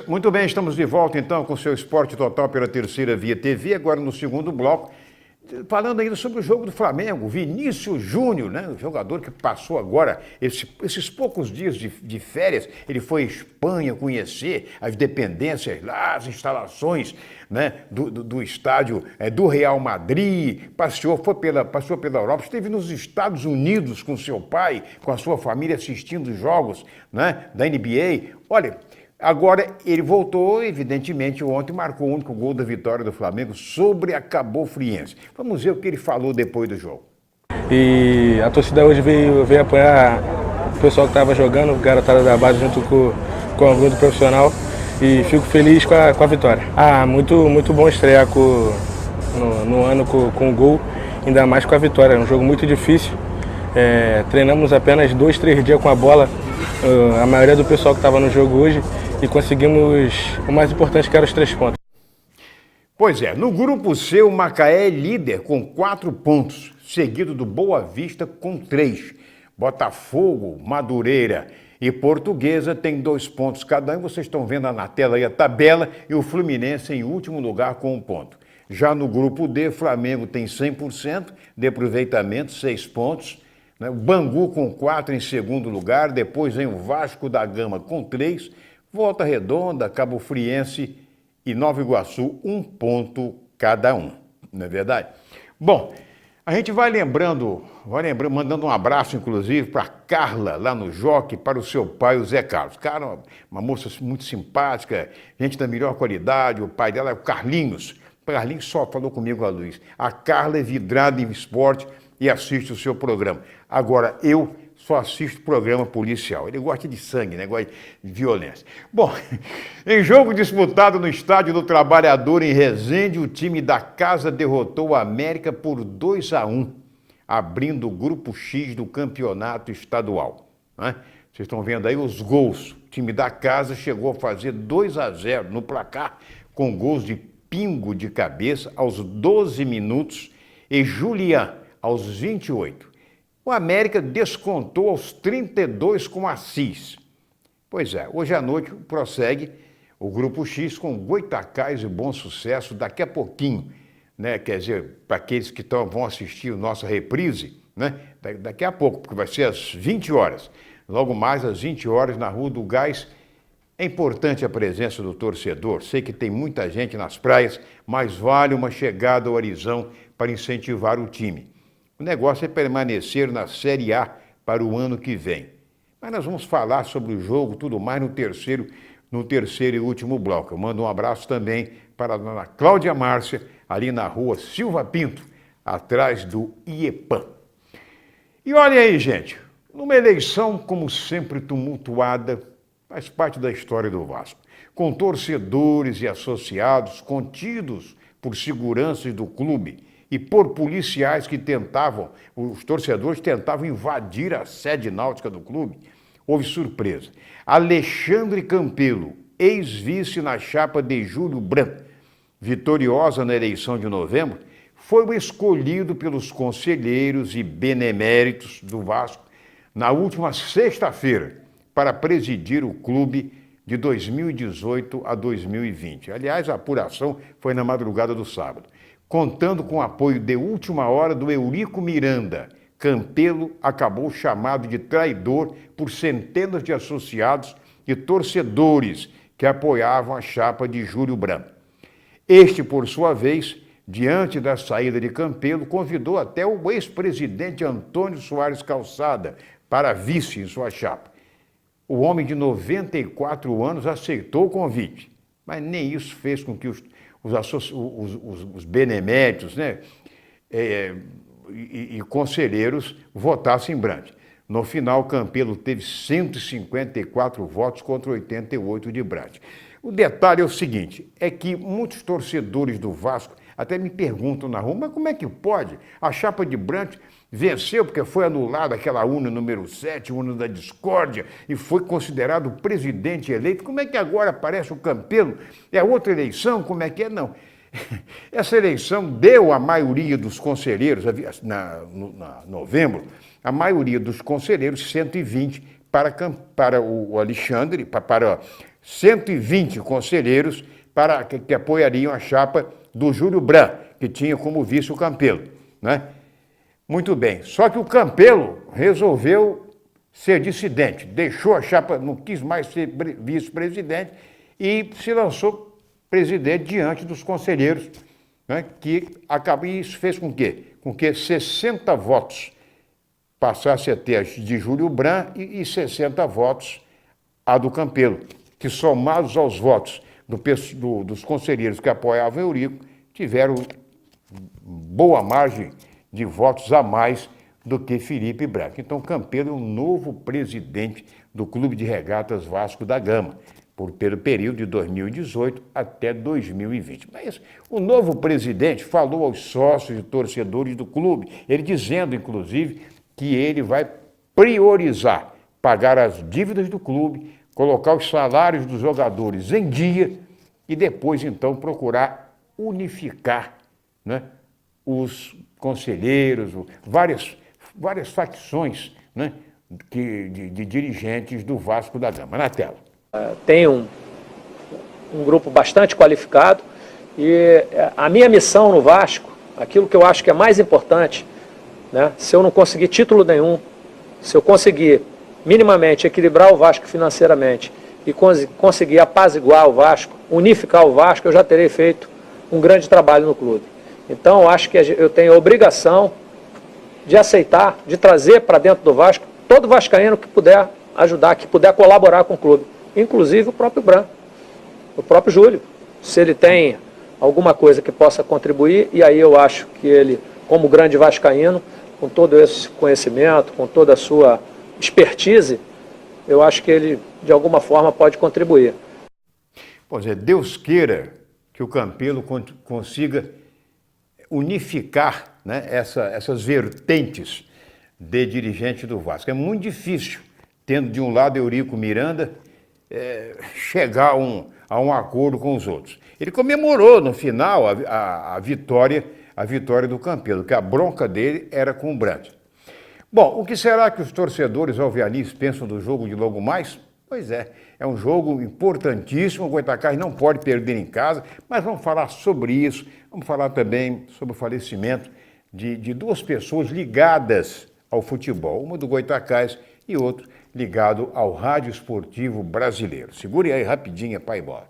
Muito bem, estamos de volta então com o seu Esporte Total pela Terceira Via TV, agora no segundo bloco, falando ainda sobre o jogo do Flamengo. Vinícius Júnior, né, o jogador que passou agora esses poucos dias de férias, ele foi à Espanha conhecer as dependências lá, as instalações, né, do estádio do Real Madrid, passou pela Europa, esteve nos Estados Unidos com seu pai, com a sua família assistindo os jogos, né, da NBA. Olha, agora ele voltou, evidentemente, ontem marcou o único gol da vitória do Flamengo sobre a Cabo Friense. Vamos ver o que ele falou depois do jogo. E a torcida hoje veio apoiar o pessoal que estava jogando, o garotada da base junto com o grupo profissional, e fico feliz com a vitória. Muito bom estrear no ano com o gol, ainda mais com a vitória. É um jogo muito difícil. Treinamos apenas 2, 3 dias com a bola, a maioria do pessoal que estava no jogo hoje, e conseguimos o mais importante, que era os 3 pontos. Pois é, no grupo C, o Macaé é líder com 4 pontos, seguido do Boa Vista com 3. Botafogo, Madureira e Portuguesa tem 2 pontos cada um. Vocês estão vendo na tela aí a tabela, e o Fluminense em último lugar com 1 ponto. Já no grupo D, Flamengo tem 100% de aproveitamento, 6 pontos. O Bangu com 4 em segundo lugar, depois vem o Vasco da Gama com 3, Volta Redonda, Cabo Friense e Nova Iguaçu, 1 ponto cada um, não é verdade? Bom, a gente vai lembrando, mandando um abraço, inclusive, para Carla, lá no Jockey, para o seu pai, o Zé Carlos. Cara, uma moça muito simpática, gente da melhor qualidade, o pai dela é o Carlinhos. O Carlinhos só falou comigo, a Luiz. A Carla é vidrada em esporte e assiste o seu programa. Agora, eu só assisto programa policial. Ele gosta de sangue, né? Gosta de violência. Bom, em jogo disputado no Estádio do Trabalhador, em Resende, o time da casa derrotou o América por 2-1, abrindo o grupo X do campeonato estadual, né? Vocês estão vendo aí os gols. O time da casa chegou a fazer 2-0 no placar, com gols de Pingo de cabeça aos 12 minutos e Julián aos 28. O América descontou aos 32 com Assis. Pois é, hoje à noite prossegue o Grupo X com Goitacás e Bom Sucesso daqui a pouquinho, né? Quer dizer, para aqueles que vão assistir a nossa reprise, né? Daqui a pouco, porque vai ser às 20 horas. Logo mais às 20 horas na Rua do Gás. É importante a presença do torcedor. Sei que tem muita gente nas praias, mas vale uma chegada ao Arizão para incentivar o time. O negócio é permanecer na Série A para o ano que vem. Mas nós vamos falar sobre o jogo, tudo mais, no terceiro e último bloco. Eu mando um abraço também para a dona Cláudia Márcia, ali na Rua Silva Pinto, atrás do IEPAM. E olha aí, gente, numa eleição, como sempre, tumultuada, faz parte da história do Vasco, com torcedores e associados contidos por seguranças do clube e por policiais que os torcedores tentavam invadir a sede náutica do clube, houve surpresa. Alexandre Campelo, ex-vice na chapa de Júlio Branco, vitoriosa na eleição de novembro, foi o escolhido pelos conselheiros e beneméritos do Vasco na última sexta-feira para presidir o clube de 2018 a 2020. Aliás, a apuração foi na madrugada do sábado. Contando com o apoio de última hora do Eurico Miranda, Campelo acabou chamado de traidor por centenas de associados e torcedores que apoiavam a chapa de Júlio Branco. Este, por sua vez, diante da saída de Campelo, convidou até o ex-presidente Antônio Soares Calçada para vice em sua chapa. O homem de 94 anos aceitou o convite, mas nem isso fez com que os beneméritos, né, e conselheiros votassem em branco. No final, Campelo teve 154 votos contra 88 de Brant. O detalhe é o seguinte, é que muitos torcedores do Vasco até me perguntam na rua, mas como é que pode? A chapa de Brant venceu porque foi anulada aquela urna número 7, urna da discórdia, e foi considerado o presidente eleito. Como é que agora aparece o Campelo? É outra eleição? Como é que é? Não. Essa eleição deu a maioria dos conselheiros, na novembro, a maioria dos conselheiros, 120, para o Alexandre, para 120 conselheiros para que apoiariam a chapa do Júlio Brandt, que tinha como vice o Campelo, né? Muito bem, só que o Campelo resolveu ser dissidente, deixou a chapa, não quis mais ser vice-presidente e se lançou presidente diante dos conselheiros, né, que acabou, e isso fez com que 60 votos passasse a ter de Júlio Brandt e 60 votos a do Campelo, que somados aos votos dos conselheiros que apoiavam Eurico, tiveram boa margem de votos a mais do que Felipe Branco. Então, Campelo é o novo presidente do Clube de Regatas Vasco da Gama, pelo período de 2018 até 2020. Mas o novo presidente falou aos sócios e torcedores do clube, ele dizendo, inclusive, que ele vai priorizar pagar as dívidas do clube, colocar os salários dos jogadores em dia e depois, então, procurar unificar, né, os conselheiros, várias facções, né, de dirigentes do Vasco da Gama. Na tela. Tem um grupo bastante qualificado e a minha missão no Vasco, aquilo que eu acho que é mais importante, né, se eu não conseguir título nenhum, se eu conseguir minimamente equilibrar o Vasco financeiramente e conseguir apaziguar o Vasco, unificar o Vasco, eu já terei feito um grande trabalho no clube. Então, eu acho que eu tenho a obrigação de aceitar, de trazer para dentro do Vasco todo vascaíno que puder ajudar, que puder colaborar com o clube, inclusive o próprio Brandt, o próprio Júlio, se ele tem alguma coisa que possa contribuir, e aí eu acho que ele, como grande vascaíno, com todo esse conhecimento, com toda a sua expertise, eu acho que ele, de alguma forma, pode contribuir. Pois é, Deus queira que o Campelo consiga unificar, né, essas vertentes de dirigente do Vasco. É muito difícil, tendo de um lado Eurico Miranda, chegar a um acordo com os outros. Ele comemorou no final a vitória do Campelo, que a bronca dele era com o Brandt. Bom, o que será que os torcedores alvianistas pensam do jogo de logo mais? Pois é um jogo importantíssimo, o Goitacás não pode perder em casa, mas vamos falar sobre isso, vamos falar também sobre o falecimento de duas pessoas ligadas ao futebol, uma do Goitacás e outro ligado ao Rádio Esportivo Brasileiro. Segure aí rapidinho, pai, bora.